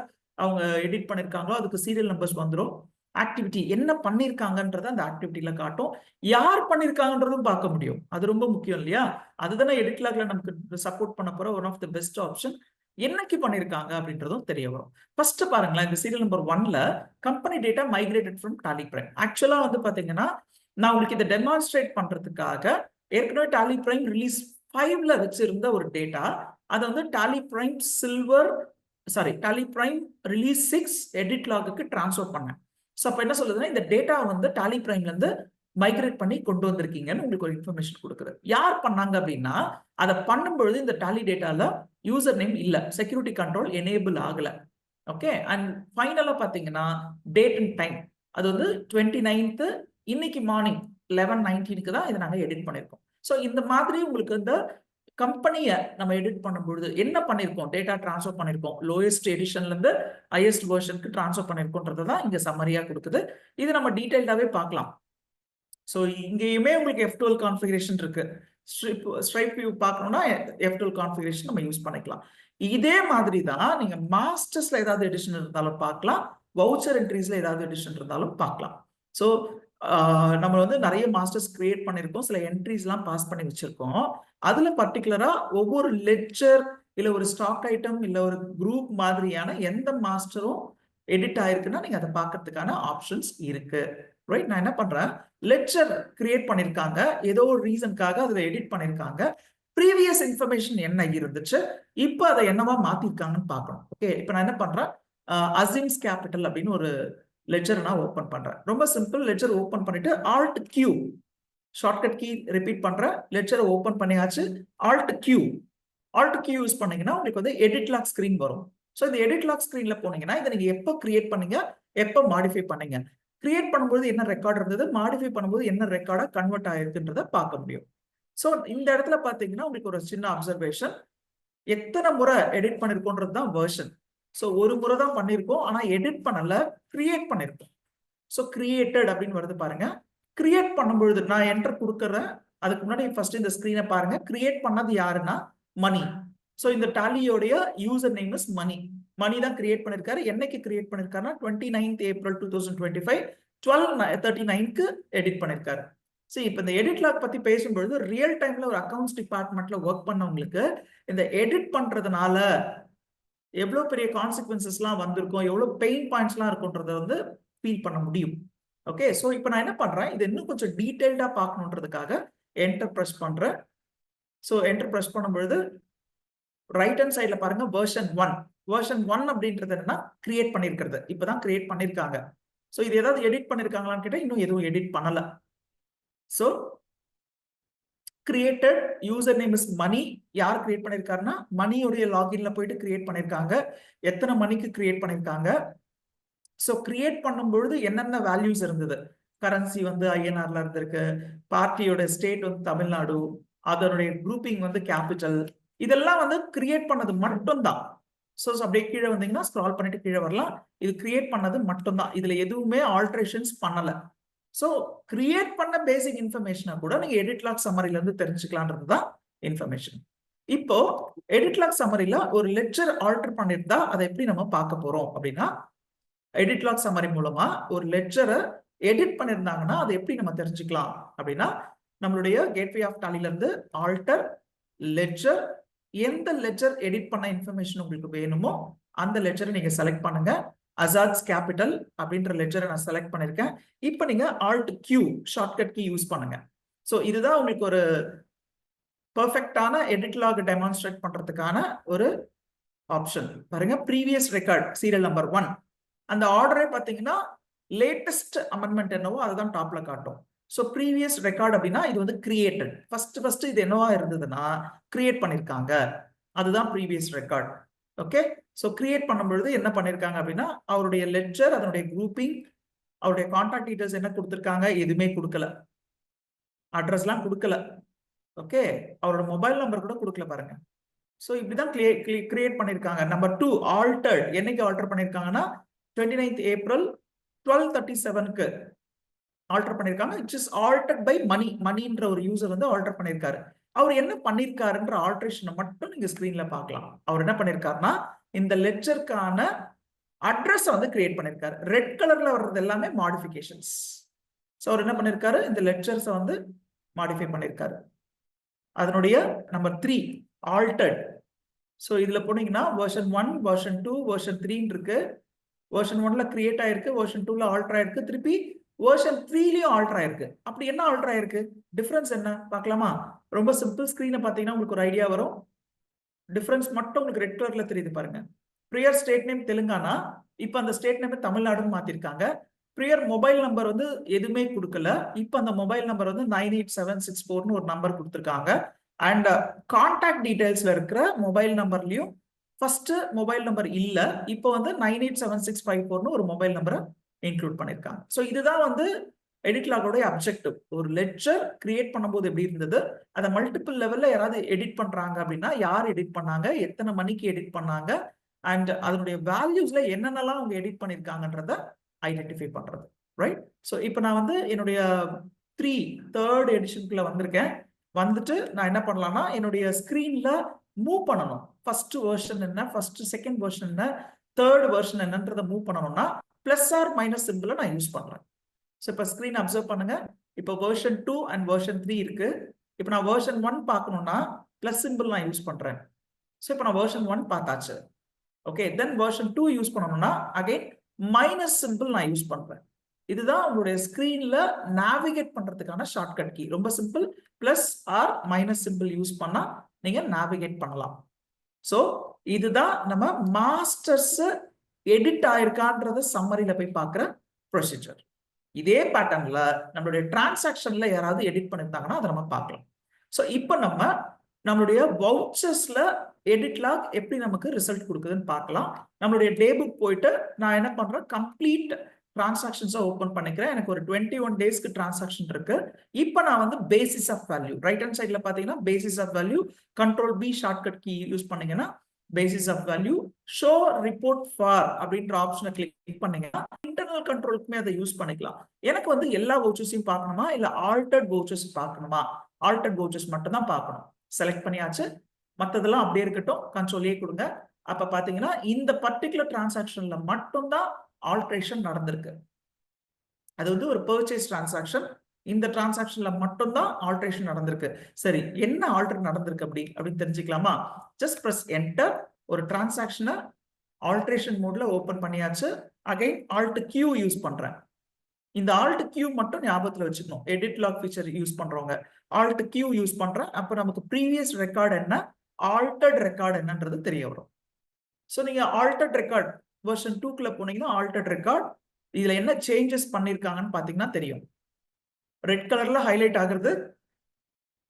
அவங்க எடிட் பண்ணிருக்காங்களோ அதுக்கு சீரியல் நம்பர்ஸ் வந்துடும். ஆக்டிவிட்டி என்ன பண்ணிருக்காங்கன்றத அந்த ஆக்டிவிட்டியில காட்டும். யார் பண்ணிருக்காங்கன்றதும் பார்க்க முடியும். அது ரொம்ப முக்கியம் இல்லையா? அதுதானே எடிட் லாக்ல நமக்கு சப்போர்ட் பண்ண போற one of the best option. என்னைக்கு பண்ணிருக்காங்க அப்படின்றதும் தெரிய வரும். ஃபர்ஸ்ட் பாருங்களேன், இந்த சீரியல் நம்பர் 1ல company data migrated from Tally Prime. ஆக்சுவலா வந்து பாத்தீங்கன்னா நான் உங்களுக்கு இதை டெமான்ஸ்ட்ரேட் பண்றதுக்காக ஏற்கனவே டாலி பிரைம் ரிலீஸ் 5ல வச்சிருந்த ஒரு டேட்டா அதை வந்து Tally Prime Tally Prime release 6 edit லாகுக்கு டிரான்ஸ்ஃபர் பண்ணேன். ஸோ அப்போ என்ன சொல்லுதுன்னா இந்த டேட்டா வந்து டாலி பிரைம்ல இருந்து மைக்ரேட் பண்ணி கொண்டு வந்திருக்கீங்கன்னு உங்களுக்கு ஒரு இன்ஃபர்மேஷன் கொடுக்குது. யார் பண்ணாங்க அப்படின்னா அதை பண்ணும்பொழுது இந்த டாலி டேட்டால யூசர் நேம் இல்ல, செக்யூரிட்டி கண்ட்ரோல் எனேபிள் ஆகல. ஓகே, அண்ட் ஃபைனலா பாத்தீங்கன்னா டேட் அண்ட் டைம் அது வந்து 29th இன்னைக்கு மார்னிங் 11:19க்கு தான் இதை நாங்கள் எடிட் பண்ணியிருக்கோம். ஸோ இந்த மாதிரி உங்களுக்கு இந்த கம்பெனியை நம்ம எடிட் பண்ணும்பொழுது என்ன பண்ணிருக்கோம், டேட்டா டிரான்ஸ்ஃபர் பண்ணிருக்கோம், லோயஸ்ட் எடிஷன்ல இருந்து ஹையஸ்ட் வெர்ஷனுக்கு டிரான்ஸ்ஃபர் பண்ணிருக்கோன்றதை தான் இங்க சம்மரியா கொடுக்குது. இது நம்ம டீடைல்டாவே பார்க்கலாம். ஸோ இங்கேயுமே உங்களுக்கு F12 கான்ஃபிகரேஷன் இருக்கு. ஸ்ட்ரைப் வியூ பார்க்கணும்னா F12 கான்ஃபிகரேஷன் நம்ம யூஸ் பண்ணிக்கலாம். இதே மாதிரி தான் நீங்க மாஸ்டர்ஸ்ல ஏதாவது எடிஷன் இருந்தாலும் பார்க்கலாம், வவுச்சர் என்ட்ரிஸ்ல ஏதாவது எடிஷன் இருந்தாலும் பார்க்கலாம். ஸோ நம்ம வந்து நிறைய மாஸ்டர்ஸ் கிரியேட் பண்ணிருக்கோம், சில என்ட்ரிஸ்லாம் பாஸ் பண்ணி வச்சிருக்கோம். அதுல பர்டிகுலரா ஒவ்வொரு லெட்ஜர் இல்ல ஒரு ஸ்டாக் ஐட்டம் இல்ல ஒரு குரூப் மாதிரியான எந்த மாஸ்டரும் எடிட் ஆயிருக்குன்னா நீங்க அதை பார்க்கறதுக்கான ஆப்ஷன்ஸ் இருக்கு. ரைட், நான் என்ன பண்றேன், லெட்ஜர் கிரியேட் பண்ணிருக்காங்க, ஏதோ ஒரு ரீசனுக்காக அதுல எடிட் பண்ணிருக்காங்க. ப்ரீவியஸ் இன்ஃபர்மேஷன் என்ன இருந்துச்சு, இப்போ அதை என்னவா மாத்திருக்காங்கன்னு பார்க்கணும். ஓகே, இப்போ நான் என்ன பண்றேன், அசிம்ஸ் கேபிட்டல் அப்படின்னு ஒரு லெட்ஜர் நான் ஓபன் பண்றேன். ரொம்ப சிம்பிள், லெட்ஜர் ஓபன் பண்ணிட்டு alt Q shortcut key repeat பண்றேன். லெட்ஜரை ஓபன் பண்ணியாச்சு, ஆல்ட் கியூ யூஸ் பண்ணீங்கன்னா உங்களுக்கு வந்து எடிட் லாக் ஸ்கிரீன் வரும். ஸோ இந்த எடிட் லாக் ஸ்கிரீன்ல போனீங்கன்னா இதை நீங்க எப்போ கிரியேட் பண்ணீங்க, எப்போ மாடிஃபை பண்ணீங்க, கிரியேட் பண்ணும்போது என்ன ரெக்கார்ட் இருந்தது, மாடிஃபை பண்ணும்போது என்ன ரெக்கார்டா கன்வெர்ட் ஆயிருக்குன்றத பார்க்க முடியும். ஸோ இந்த இடத்துல பாத்தீங்கன்னா உங்களுக்கு ஒரு சின்ன அப்சர்வேஷன், எத்தனை முறை எடிட் பண்ணிருக்கோன்றது தான் வெர்ஷன். ஸோ ஒரு முறை தான் பண்ணிருக்கோம், ஆனா எடிட் பண்ணல, கிரியேட் பண்ணிருக்கோம். ஸோ கிரியேட்டட் அப்படின்னு வருது பாருங்க. கிரியேட் பண்ணும்பொழுது நான் என்டர் கொடுக்குறேன். அதுக்கு முன்னாடி ஃபர்ஸ்ட் இந்த ஸ்கிரீனை பாருங்க. கிரியேட் பண்ணது யாருன்னா மணி. ஸோ இந்த டாலியோடைய யூசர் நேம் இஸ் மணி. மணி தான் கிரியேட் பண்ணிருக்காரு. என்னைக்கு கிரியேட் பண்ணிருக்காருன்னா 29th April 2025 12:39க்கு எடிட் பண்ணிருக்காரு. சரி, இப்போ இந்த எடிட் லாக் பத்தி பேசும்பொழுது ரியல் டைம்ல ஒரு அக்கவுண்ட்ஸ் டிபார்ட்மெண்ட்ல ஒர்க் பண்ணவங்களுக்கு இந்த எடிட் பண்றதுனால எவ்வளவு பெரிய கான்சிக்வன்சஸ்லாம் வந்திருக்கும், எவ்வளவு பெயின் பாயிண்ட்ஸ்லாம் இருக்குன்றத வந்து ஃபீல் பண்ண முடியும். ஓகே, ஸோ இப்போ நான் என்ன பண்றேன், இது இன்னும் கொஞ்சம் டீடைல்டா பார்க்கணுன்றதுக்காக என்டர் பிரஸ் பண்றேன். ஸோ என்டர் பிரஸ் பண்ணும்பொழுது ரைட் ஹேண்ட் சைட்ல பாருங்க வெர்ஷன் 1 அப்படின்றது என்னன்னா கிரியேட் பண்ணிருக்கிறது, இப்பதான் கிரியேட் பண்ணிருக்காங்க. ஸோ இது ஏதாவது எடிட் பண்ணிருக்காங்களான்னு கேட்டா இன்னும் எதுவும் எடிட் பண்ணல. So created user name is Mani. யார் கிரியேட் பண்ணிருக்காருன்னா மணியோடைய லாகின்ல போயிட்டு கிரியேட் பண்ணிருக்காங்க. எத்தனை மணிக்கு கிரியேட் பண்ணிருக்காங்க. ஸோ கிரியேட் பண்ணும்பொழுது என்னென்ன வேல்யூஸ் இருந்தது, கரன்சி வந்து INRல இருந்திருக்கு, பார்ட்டியோட ஸ்டேட் வந்து தமிழ்நாடு, அதனுடைய குரூப்பிங் வந்து கேபிட்டல், இதெல்லாம் வந்து கிரியேட் பண்ணது மட்டும்தான். ஸோ அப்படியே கீழே வந்தீங்கன்னா ஸ்க்ரால் பண்ணிட்டு கீழே வரலாம். இது கிரியேட் பண்ணது மட்டும்தான், இதுல எதுவுமே ஆல்ட்ரேஷன்ஸ் பண்ணல. ஸோ கிரியேட் பண்ண பேசிக் இன்ஃபர்மேஷனை கூட நீங்க எடிட் லாக் சம்மரில இருந்து தெரிஞ்சுக்கலான்றது தான் இன்ஃபர்மேஷன். இப்போ எடிட் லாக் சம்மரில ஒரு லெட்ஜர் ஆல்டர் பண்ணிருந்தா அதை எப்படி நம்ம பார்க்க போறோம் அப்படின்னா, எடிட் லாக் சம்மரி மூலமா ஒரு லெட்ஜரை எடிட் பண்ணிருந்தாங்கன்னா அதை எப்படி நம்ம தெரிஞ்சுக்கலாம் அப்படின்னா, நம்மளுடைய கேட்வே ஆஃப் டாலில இருந்து ஆல்டர் லெட்ஜர், எந்த லெட்ஜர் எடிட் பண்ண இன்ஃபர்மேஷன் உங்களுக்கு வேணுமோ அந்த லெட்ஜரை நீங்க செலக்ட் பண்ணுங்க. அசாத்ஸ் கேபிட்டல் அப்படின்ற லெட்ஜரை நான் செலக்ட் பண்ணிருக்கேன். இப்போ நீங்க alt Q shortcut key use பண்ணுங்க. ஸோ இதுதான் உங்களுக்கு ஒரு பெர்ஃபெக்டான எடிட் லாக் டெமான்ஸ்ட்ரேட் பண்றதுக்கான ஒரு ஆப்ஷன். பாருங்க, ப்ரீவியஸ் ரெக்கார்ட் சீரியல் நம்பர் 1 அந்த ஆர்டரே பார்த்தீங்கன்னா லேட்டஸ்ட் அமெண்ட்மெண்ட் என்னவோ அதுதான் டாப்ல காட்டும். ஸோ ப்ரீவியஸ் ரெக்கார்ட் அப்படின்னா இது வந்து கிரியேட்டட். ஃபர்ஸ்ட் இது என்னவா இருந்ததுன்னா கிரியேட் பண்ணிருக்காங்க, அதுதான் previous record. Okay, so create பண்ணும்பொழுது என்ன பண்ணிருக்காங்க அப்படின்னா அவருடைய லெட்ஜர், அதனுடைய குரூப்பிங், அவருடைய கான்டாக்ட் டீடைல்ஸ் என்ன கொடுத்துருக்காங்க, எதுவுமே கொடுக்கல, அட்ரஸ்லாம் கொடுக்கல. ஓகே, அவரோட மொபைல் நம்பர் கூட கொடுக்கல பாருங்க. ஸோ இப்படிதான் கிரியேட் பண்ணிருக்காங்க. Number 2 altered. என்னைக்கு ஆல்டர் பண்ணிருக்காங்கன்னா 29th April 12:37க்கு ஆல்டர் பண்ணிருக்காங்க. இட்ஸ் இஸ் ஆல்டர்ட் பை மணின்ற ஒரு யூசர் வந்து ஆல்டர் பண்ணிருக்காரு. அவர் என்ன பண்ணிருக்காருன்ற ஆல்டரேஷனை மட்டும் நீங்க ஸ்கிரீன்ல பார்க்கலாம். அவர் என்ன பண்ணிருக்காருன்னா இந்த லெட்ஜருக்கான அட்ரஸ் வந்து கிரியேட் பண்ணிருக்காரு. ரெட் கலர்ல வர்றது எல்லாமே மாடிஃபிகேஷன்ஸ். ஸோ அவர் என்ன பண்ணிருக்காரு, இந்த லெட்ஜர்ஸை வந்து மாடிஃபை பண்ணிருக்காரு. அதனுடைய நம்பர் 3 ஆல்டர்ட். ஸோ இதுல போனீங்கன்னா வெர்ஷன் 1, வெர்ஷன் 2, வெர்ஷன் 3 இருக்கு. வெர்ஷன் 1ல கிரியேட் ஆயிருக்கு, வெர்ஷன் 2ல ஆல்டர் ஆயிருக்கு, திருப்பி வெர்ஷன் 3லயும் ஆல்டர் ஆயிருக்கு. அப்படி என்ன ஆல்டர் ஆயிருக்கு, டிஃபரன்ஸ் என்ன பார்க்கலாமா? ரொம்ப சிம்பிள். ஸ்கிரீனை பார்த்தீங்கன்னா உங்களுக்கு ஒரு ஐடியா வரும். டிஃபரன்ஸ் மட்டும் உங்களுக்கு ரெட் கலர்ல தெரியுது பாருங்க. பிரியர் ஸ்டேட் நேம் தெலுங்கானா, இப்போ அந்த ஸ்டேட் நேம் தமிழ்நாடுன்னு மாத்திருக்காங்க. பிரியர் மொபைல் நம்பர் வந்து எதுவுமே கொடுக்கல, இப்போ அந்த மொபைல் நம்பர் வந்து 98764ன்னு ஒரு நம்பர் கொடுத்துருக்காங்க. அண்ட் கான்டாக்ட் டீடைல்ஸ்ல இருக்கிற மொபைல் நம்பர்லயும் ஃபர்ஸ்ட் மொபைல் நம்பர் இல்ல, இப்போ வந்து 9876554ன்னு ஒரு மொபைல் நம்பரை இன்க்ளூட் பண்ணிருக்காங்க. ஸோ இதுதான் வந்து எடிட் லாகோட அப்ஜெக்டிவ். ஒரு லெட்ஜர் கிரியேட் பண்ணும்போது எப்படி இருந்தது, அதை மல்டிபிள் லெவல்ல யாராவது எடிட் பண்றாங்க அப்படின்னா யார் எடிட் பண்ணாங்க, எத்தனை மணிக்கு எடிட் பண்ணாங்க, அண்ட் அதனுடைய வேல்யூஸ்ல என்னென்னலாம் அவங்க எடிட் பண்ணிருக்காங்கன்றத ஐடென்டிஃபை பண்றது. ரைட். ஸோ இப்போ நான் வந்து என்னுடைய தேர்ட் எடிஷனுக்குள்ள வந்திருக்கேன். வந்துட்டு நான் என்ன பண்ணலாம்னா என்னுடைய ஸ்கிரீன்ல மூவ் பண்ணணும். ஃபர்ஸ்ட் வெர்ஷன் என்ன, ஃபர்ஸ்ட் செகண்ட் வெர்ஷன் என்ன, தேர்ட் வெர்ஷன் என்னன்றதை மூவ் பண்ணணும்னா பிளஸ் ஆர் மைனஸ் சிம்பிளை நான் யூஸ் பண்றேன். ஸோ இப்போ ஸ்கிரீன் அப்சர்வ் பண்ணுங்க. இப்போ வெர்ஷன் 2 அண்ட் வெர்ஷன் 3 இருக்கு. இப்போ நான் வெர்ஷன் 1 பார்க்கணும்னா பிளஸ் சிம்பிள் நான் யூஸ் பண்றேன். ஸோ இப்போ நான் வெர்ஷன் 1 பார்த்தாச்சு. ஓகே, தென் வெர்ஷன் 2 யூஸ் பண்ணணும்னா அகைன் மைனஸ் சிம்பிள் நான் யூஸ் பண்றேன். இதுதான் உங்களுடைய ஸ்கிரீன்ல நேவிகேட் பண்றதுக்கான ஷார்ட்கட் கீ. ரொம்ப simple. Plus or minus symbol use பண்ணா நீங்க நேவிகேட் பண்ணலாம். ஸோ இதுதான் நம்ம மாஸ்டர்ஸ் எடிட் ஆயிருக்கான்றத சம்மரியில போய் பார்க்குற ப்ரொசீஜர். இதே பேட்டர்ன்ல நம்மளுடைய டிரான்சாக்ஷன்ல யாராவது எடிட் பண்ணிருந்தாங்கன்னா அதை நம்ம பார்க்கலாம். ஸோ இப்போ நம்மளுடைய வவுச்சர்ஸ்ல எடிட் லாக் எப்படி நமக்கு ரிசல்ட் கொடுக்குதுன்னு பார்க்கலாம். நம்மளுடைய டே புக் போயிட்டு நான் என்ன பண்றேன், கம்ப்ளீட் டிரான்சாக்ஷன்ஸை ஓப்பன் பண்ணிக்கிறேன். எனக்கு ஒரு 21 டேஸ்க்கு டிரான்சாக்ஷன் இருக்கு. இப்போ நான் வந்து basis of value, right hand சைட்ல பாத்தீங்கன்னா basis of value, Ctrl+B shortcut key use பண்ணீங்கன்னா basis of value show report for அப்படின்ற ஆப்ஷனை கிளிக் பண்ணீங்கன்னா இன்டர்னல் கண்ட்ரோலுக்குமே அதை யூஸ் பண்ணிக்கலாம். எனக்கு வந்து எல்லா வவுச்சர்ஸையும் பார்க்கணுமா இல்ல ஆல்டர்ட் வவுச்சர்ஸ் பார்க்கணுமா, ஆல்டர்ட் வவுச்சர்ஸ் மட்டும் தான் பார்க்கணும். செலக்ட் பண்ணியாச்சு, மற்றதெல்லாம் அப்படியே இருக்கட்டும், Ctrl+A கொடுங்க. அப்ப பாத்தீங்கன்னா இந்த பர்டிகுலர் டிரான்சாக்ஷன்ல மட்டும்தான் ஆல்ட்ரேஷன் நடந்திருக்கு. அது வந்து ஒரு பர்ச்சேஸ் டிரான்சாக்ஷன். இந்த டிரான்சாக்ஷன்ல மட்டும்தான் ஆல்ட்ரேஷன் நடந்திருக்கு. சரி, என்ன ஆல்டர் நடந்திருக்கு அப்படின்னு தெரிஞ்சுக்கலாமா? Just press enter. ஒரு டிரான்சாக்ஷனை ஆல்ட்ரேஷன் மோட்ல ஓபன் பண்ணியாச்சு. அகைன் Alt Q யூஸ் பண்றேன். இந்த Alt Q மட்டும் ஞாபகத்துல வச்சுக்கணும். எடிட் லாக் ஃபீச்சர் யூஸ் பண்றவங்க Alt Q யூஸ் பண்றேன். அப்ப நமக்கு ப்ரீவியஸ் ரெக்கார்ட் என்ன, ஆல்டர்ட் ரெக்கார்ட் என்னன்றது தெரிய வரும். ஸோ நீங்க ஆல்டர்ட் ரெக்கார்ட் வெர்ஷன் 2க்குள்ள போனீங்கன்னா ஆல்டர்ட் ரெக்கார்ட் இதுல என்ன சேஞ்சஸ் பண்ணிருக்காங்கன்னு பாத்தீங்கன்னா தெரியும். ரெட் கலர்ல ஹைலைட் ஆகுறது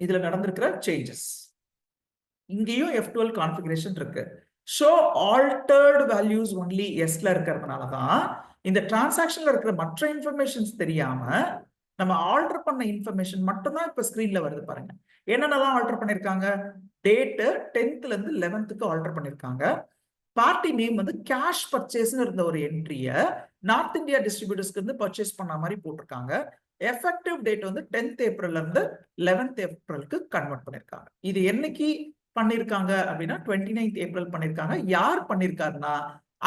இதுல நடந்திருக்கிற சேஞ்சஸ். இங்கேயும் F12 கான்ஃபிகரேஷன் இருக்கு. ஷோ ஆல்டர்ட் வேல்யூஸ் ஒன்லி எஸ்ல இருக்கிறதுனாலதான் இந்த டிரான்சாக்ஷன்ல இருக்கிற மற்ற இன்ஃபர்மேஷன்ஸ் தெரியாம நம்ம ஆல்டர் பண்ண இன்ஃபர்மேஷன் மட்டும்தான் இப்ப ஸ்கிரீன்ல வருது பாருங்க. என்னென்னலாம் ஆல்டர் பண்ணிருக்காங்க, டேட் 10th இருந்து 11th ஆல்டர் பண்ணிருக்காங்க. பார்ட்டி நேம் வந்து கேஷ் பர்ச்சேஸ்னு இருந்த ஒரு என்ட்ரிய நார்த் இந்தியா டிஸ்ட்ரிபியூட்டர்ஸ்க்கு இருந்து பர்ச்சேஸ் பண்ண மாதிரி போட்டிருக்காங்க. எஃபெக்டிவ் டேட் வந்து 10th ஏப்ரல்ல இருந்து 11th ஏப்ரலுக்கு கன்வெர்ட் பண்ணிருக்காங்க. இது என்னைக்கு பண்ணிருக்காங்க அப்படின்னா 29th ஏப்ரல் பண்ணிருக்காங்க. யார் பண்ணிருக்காருன்னா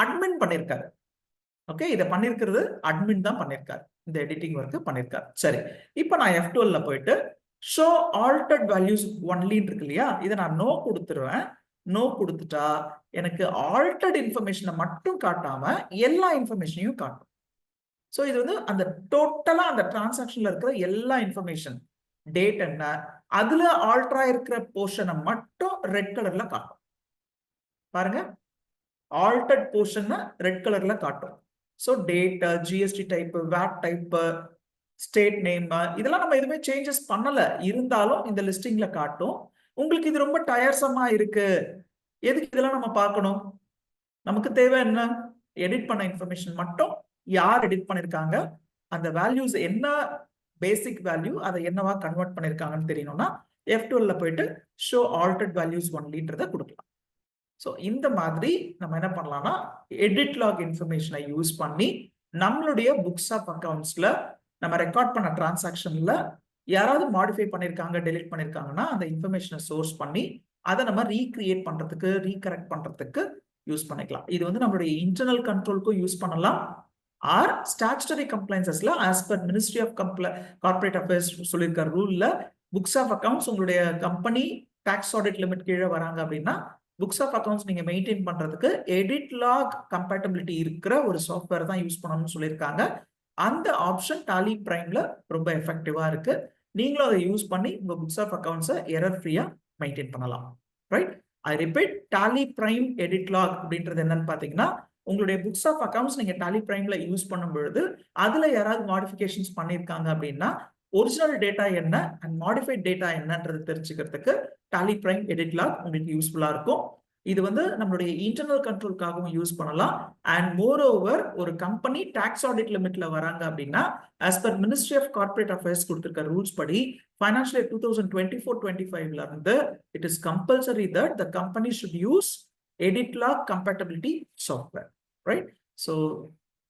அட்மின் பண்ணிருக்காரு. ஓகே, இதை பண்ணிருக்கிறது அட்மின் தான் பண்ணிருக்காரு. இந்த எடிட்டிங் ஒர்க் பண்ணிருக்காரு. சரி, இப்போ நான் F12ல போயிட்டு ஷோ ஆல்டர்ட் வேல்யூஸ் ஒன்லின்னு இருக்கு இல்லையா, இதை நான் நோ கொடுத்துருவேன். நோ கொடுத்துட்டா எனக்கு ஆல்டர்ட் இன்ஃபர்மேஷனை மட்டும் காட்டாம எல்லா இன்ஃபர்மேஷனையும் காட்டும். ஸோ இது வந்து அந்த டோட்டலா அந்த டிரான்சாக்ஷன்ல இருக்கிற எல்லா இன்ஃபர்மேஷன், டேட் என்ன, அதுல ஆல்டரா இருக்கிற போர்ஷனை மட்டும் ரெட் கலர்ல காட்டும். பாருங்க, ஆல்டர்ட் போர்ஷன் ரெட் கலர்ல காட்டும். So date, GST type, VAT type, state name, இதெல்லாம் நம்ம எதுவுமே சேஞ்சஸ் பண்ணல. இருந்தாலும் இந்த லிஸ்டிங்ல காட்டும். உங்களுக்கு இது ரொம்ப டயர்சமா இருக்கு, எதுக்கு இதெல்லாம் நம்ம பார்க்கணும்? நமக்கு தேவை என்ன? எடிட் பண்ண இன்ஃபர்மேஷன் மட்டும் யார் எடிட் பண்ணிருக்காங்க, அந்த வேல்யூஸ் என்ன, பேசிக் வேல்யூ அதை என்னவா கன்வெர்ட் பண்ணிருக்காங்கன்னு தெரியணும்னா F12ல போயிட்டு ஷோ ஆல்டர்ட் வேல்யூஸ் ஒன்லின்றதை கொடுக்கலாம். ஸோ இந்த மாதிரி நம்ம என்ன பண்ணலாம்னா எடிட் லாக் இன்ஃபர்மேஷனை யூஸ் பண்ணி நம்மளுடைய புக்ஸ் ஆஃப் அக்கவுண்ட்ஸ்ல நம்ம ரெக்கார்ட் பண்ண டிரான்சாக்ஷன்ல யாராவது மாடிஃபை பண்ணிருக்காங்க, டெலிட் பண்ணிருக்காங்கன்னா அந்த இன்ஃபர்மேஷனை சோர்ஸ் பண்ணி அதை நம்ம ரீக்ரியேட் பண்றதுக்கு, ரீகரெக்ட் பண்றதுக்கு யூஸ் பண்ணிக்கலாம். இது வந்து நம்மளுடைய இன்டர்னல் கண்ட்ரோலுக்கும் யூஸ் பண்ணலாம், ஆர் ஸ்டாச்சுட்டரி கம்ப்ளைன்சஸ்ல as per ministry of corporate affairs சொல்லியிருக்க ரூல்ல புக்ஸ் ஆஃப் அக்கவுண்ட்ஸ் உங்களுடைய கம்பெனி டாக்ஸ் ஆடிட் லிமிட் கீழே வராங்க அப்படின்னா புக்ஸ் ஆஃப் அக்கவுண்ட்ஸ் நீங்க மெயின்டைன் பண்றதுக்கு எடிட் லாக் கம்பேட்டபிலிட்டி இருக்கிற ஒரு சாஃப்ட்வேர் தான் யூஸ் பண்ணணும்னு சொல்லியிருக்காங்க. அந்த ஆப்ஷன் டாலி பிரைம்ல ரொம்ப எஃபெக்டிவா இருக்கு. நீங்களும் அதை யூஸ் பண்ணி உங்க புக்ஸ் ஆஃப் அக்கவுண்ட்ஸை எரர் ஃப்ரீயா மெயின்டைன் பண்ணலாம். Right, I repeat, Tally prime edit log அப்படின்றது என்னன்னு பாத்தீங்கன்னா உங்களுடைய புக்ஸ் ஆஃப் அக்கவுண்ட்ஸ் நீங்க டாலி பிரைம்ல யூஸ் பண்ணும் பொழுது அதுல யாராவது மாடிஃபிகேஷன்ஸ் பண்ணிருக்காங்க அப்படின்னா ஒரிஜினல் டேட்டா என்ன அண்ட் மாடிஃபைட் டேட்டா என்னன்றது தெரிஞ்சுக்கிறதுக்கு டாலி பிரைம் எடிட் லாக் உங்களுக்கு யூஸ்ஃபுல்லா இருக்கும். இது வந்து நம்மளுடைய இன்டர்னல் கண்ட்ரோலுக்காகவும் யூஸ் பண்ணலாம். அண்ட் மோர் ஓவர் ஒரு கம்பெனி டாக்ஸ் ஆடிட் லிமிட்ல வராங்க அப்படின்னா as per ministry of corporate affairs கொடுத்திருக்க ரூல்ஸ் படி ஃபைனான்ஷியல் இயர் 2024-25ல இருந்து it is compulsory that the company should use edit log compatibility software. Right, so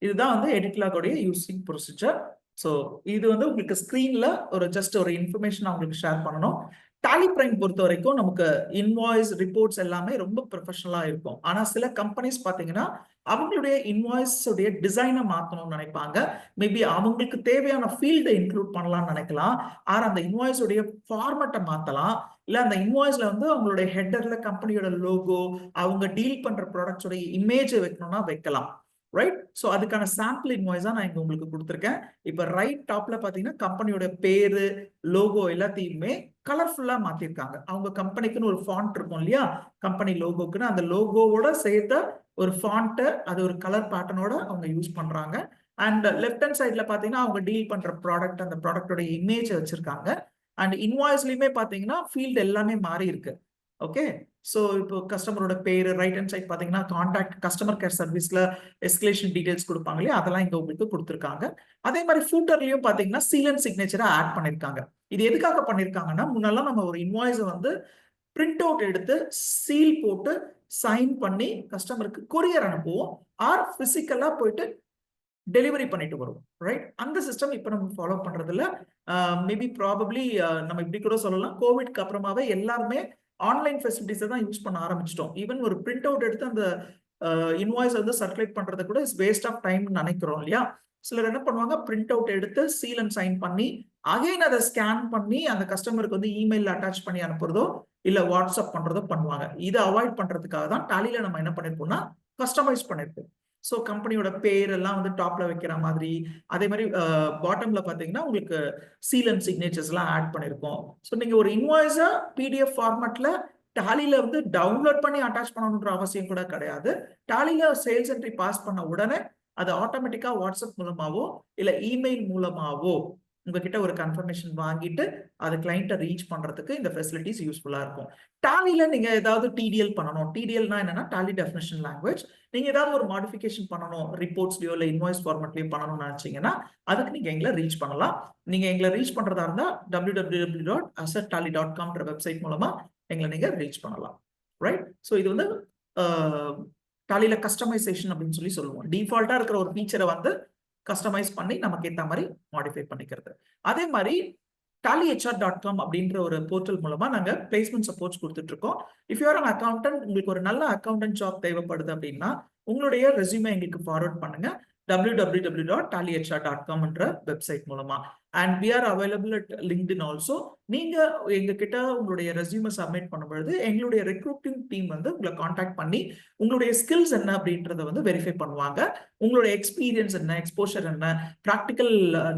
இதுதான் வந்து எடிட் லாகோடைய யூசிங் ப்ரொசீஜர். ஸோ இது வந்து உங்களுக்கு ஸ்க்ரீன்ல ஒரு ஜஸ்ட் ஒரு இன்ஃபர்மேஷன் உங்களுக்கு ஷேர் பண்ணணும். டாலி பிரைம் பொறுத்த வரைக்கும் நமக்கு இன்வாய்ஸ் ரிப்போர்ட்ஸ் எல்லாமே ரொம்ப ப்ரொஃபஷனலா இருக்கும். ஆனா சில கம்பெனிஸ் பாத்தீங்கன்னா அவங்களுடைய இன்வாய்ஸ் உடைய டிசைனை மாத்தணும்னு நினைப்பாங்க. மேபி அவங்களுக்கு தேவையான ஃபீல்டை இன்க்ளூட் பண்ணலாம்னு நினைக்கலாம். ஆனா அந்த இன்வாய்ஸ் உடைய ஃபார்மட்டை மாத்தலாம். இல்ல அந்த இன்வாய்ஸ்ல வந்து அவங்களுடைய ஹெட்டர்ல கம்பெனியோட லோகோ, அவங்க டீல் பண்ற ப்ராடக்ட்ஸ் உடைய இமேஜை வைக்கணும்னா வைக்கலாம். ரைட், ஸோ அதுக்கான சாம்பிள் இன்வாய்ஸா நான் இங்க உங்களுக்கு கொடுத்துருக்கேன். இப்ப ரைட் டாப்ல பாத்தீங்கன்னா கம்பெனியோட பேரு, லோகோ எல்லாத்தையுமே கலர்ஃபுல்லா மாத்திருக்காங்க. அவங்க கம்பெனிக்குன்னு ஒரு ஃபாண்ட் இருக்கும் இல்லையா, கம்பெனி லோகோக்குன்னு, அந்த லோகோவோட சேர்த்த ஒரு ஃபாண்ட், அது ஒரு கலர் பேட்டர்னோட அவங்க யூஸ் பண்றாங்க. அண்ட் லெஃப்ட் ஹேண்ட் சைட்ல பாத்தீங்கன்னா அவங்க டீல் பண்ற ப்ராடக்ட், அந்த ப்ராடக்டோட இமேஜ் வச்சிருக்காங்க. அண்ட் இன்வாய்ஸ்லயுமே பாத்தீங்கன்னா ஃபீல்டு எல்லாமே மாறி இருக்கு. ஓகே, ஸோ இப்போ கஸ்டமரோட பேரு, ரைட் ஹேண்ட் சைட் பாத்தீங்கன்னா கான்டாக்ட், கஸ்டமர் கேர் சர்வீஸ்ல எஸ்கலேஷன் டீடைல்ஸ் கொடுப்பாங்க இல்லையா, அதெல்லாம் இங்க உங்களுக்கு கொடுத்துருக்காங்க. அதே மாதிரி ஃபூட்டர்லயும் பாத்தீங்கன்னா சீல் அண்ட் சிக்னேச்சரை ஆட் பண்ணிருக்காங்க. இது எதுக்காக பண்ணிருக்காங்கன்னா முன்னெல்லாம் நம்ம ஒரு இன்வாய்ஸை வந்து பிரிண்ட் அவுட் எடுத்து சீல் போட்டு சைன் பண்ணி கஸ்டமருக்கு கொரியர் அனுப்புவோம், ஆர் பிசிக்கலா போயிட்டு டெலிவரி பண்ணிட்டு வரும். ரைட், அந்த சிஸ்டம் இப்போ நம்ம ஃபாலோ பண்றதுல மேபி ப்ராபப்ளி நம்ம இப்படி கூட சொல்லலாம், கோவிட்க்கு அப்புறமாவே எல்லாருமே ஆன்லைன் ஃபெசிலிட்டிஸை தான் யூஸ் பண்ண ஆரம்பிச்சிட்டோம். ஈவன் ஒரு பிரிண்ட் அவுட் எடுத்து அந்த இன்வாய்ஸ் வந்து சர்க்குலேட் பண்றது கூட இஸ் வேஸ்ட் ஆஃப் டைம் நினைக்கிறோம் இல்லையா. சிலர் என்ன பண்ணுவாங்க, பிரிண்ட் அவுட் எடுத்து சீல் அண்ட் சைன் பண்ணி அகைன் அதை ஸ்கேன் பண்ணி அந்த கஸ்டமருக்கு வந்து இமெயில் அட்டாச் பண்ணி அனுப்புறதோ இல்ல வாட்ஸ்அப் பண்றதோ பண்ணுவாங்க. இதை அவாய்ட் பண்றதுக்காக தான் டாலியில நம்ம என்ன பண்ணிருப்போம்னா கஸ்டமைஸ் பண்ணிருப்போம். ஸோ கம்பெனியோட பேர் எல்லாம் வந்து டாப்ல வைக்கிற மாதிரி, அதே மாதிரி பாட்டம்ல பாத்தீங்கன்னா உங்களுக்கு சீல் அண்ட் சிக்னேச்சர்ஸ் எல்லாம் ஆட் பண்ணிருக்கோம். ஸோ நீங்க ஒரு இன்வாய்ஸா பிடிஎஃப் ஃபார்மேட்ல டாலியில வந்து டவுன்லோட் பண்ணி அட்டாச் பண்ணணுன்ற அவசியம் கூட கிடையாது. டாலியில சேல்ஸ் என்ட்ரி பாஸ் பண்ண உடனே அது ஆட்டோமேட்டிக்கா வாட்ஸ்அப் மூலமாவோ இல்ல இமெயில் மூலமாவோ உங்ககிட்ட ஒரு கன்ஃபர்மேஷன் வாங்கிட்டு அது கிளைண்ட்டை ரீச் பண்றதுக்கு இந்த ஃபெசிலிட்டிஸ் யூஸ்ஃபுல்லா இருக்கும். டாலியில நீங்க ஏதாவது டிடிஎல் பண்ணணும், டிடிஎல்னா என்னன்னா டாலி டெஃபினிஷன் லாங்குவேஜ், நீங்க ஏதாவது ஒரு மாடிஃபிகேஷன் பண்ணணும், ரிப்போர்ட்ஸ்லயோ இல்ல இன்வாய்ஸ் ஃபார்மேட்லயோ பண்ணணும்னு நினைச்சீங்கன்னா அதுக்கு நீங்க எங்களை ரீச் பண்ணலாம். நீங்க எங்களை ரீச் பண்றதா இருந்தா www.assettally.com வெப்சைட் மூலமா எங்களை நீங்க ரீச் பண்ணலாம். ரைட், ஸோ இது வந்து டாலியில கஸ்டமைசேஷன் அப்படின்னு சொல்லி சொல்லுவோம். டிஃபால்ட்டா இருக்கிற ஒரு ஃபீச்சரை வந்து கஸ்டமைஸ் பண்ணி நமக்கு ஏற்ற மாதிரி மாடிஃபை பண்ணிக்கிறது. அதே மாதிரி tallyhr.com அப்படின்ற ஒரு போர்ட்டல் மூலமா நாங்க பிளேஸ்மெண்ட் சப்போர்ட்ஸ் கொடுத்துட்டு இருக்கோம். If you are an accountant, உங்களுக்கு ஒரு நல்ல அக்கௌண்டன்ட் ஜாப் தேவைப்படுது அப்படின்னா உங்களுடைய ரெஸ்யூமே எங்களுக்கு ஃபார்வர்ட் பண்ணுங்க www.tallyhr.com என்ற வெப்சைட் மூலமா. And we are available at LinkedIn also. நீங்க எங்க கிட்ட உங்களுடைய ரெஸ்யூமை சப்மிட் பண்ணும்பொழுது எங்களுடைய ரெக்ரூட்டிங் டீம் வந்து உங்களை காண்டாக்ட் பண்ணி உங்களுடைய ஸ்கில்ஸ் என்ன அப்படின்றத வந்து வெரிஃபை பண்ணுவாங்க. உங்களுடைய எக்ஸ்பீரியன்ஸ் என்ன, எக்ஸ்போஷர் என்ன, ப்ராக்டிக்கல்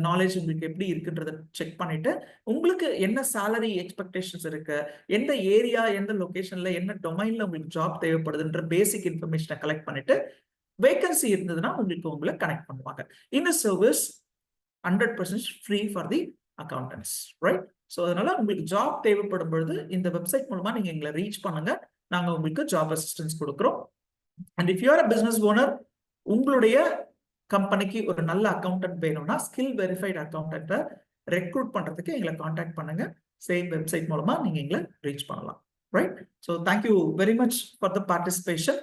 நாலேஜ் உங்களுக்கு எப்படி இருக்குன்றத செக் பண்ணிட்டு உங்களுக்கு என்ன சேலரி எக்ஸ்பெக்டேஷன்ஸ் இருக்கு, எந்த ஏரியா, எந்த லொகேஷன்ல, என்ன டொமைன்ல உங்களுக்கு ஜாப் தேவைப்படுதுன்ற பேசிக் இன்ஃபர்மேஷனை கலெக்ட் பண்ணிட்டு வேகன்சி இருந்ததுன்னா உங்களை கனெக்ட் பண்ணுவாங்க. இந்த service 100% free for the accountants, right? So அதனால உங்களுக்கு ஜாப் தேவைப்படும் பொழுது இந்த வெப்சைட் மூலமா நீங்க எங்களை ரீச் பண்ணுங்க. நாங்க உங்களுக்கு ஜாப் அசிஸ்டன்ஸ் கொடுக்குறோம். And if you are a business owner, உங்களுடைய கம்பெனிக்கு ஒரு நல்ல அக்கௌண்டன்ட் வேணும்னா ஸ்கில் வெரிஃபைட் அக்கௌண்டன்ட்டை ரெக்ரூட் பண்றதுக்கு எங்களை காண்டாக்ட் பண்ணுங்க. சேம் வெப்சைட் மூலமா நீங்க எங்களை ரீச் பண்ணலாம், right? So thank you very much for the participation.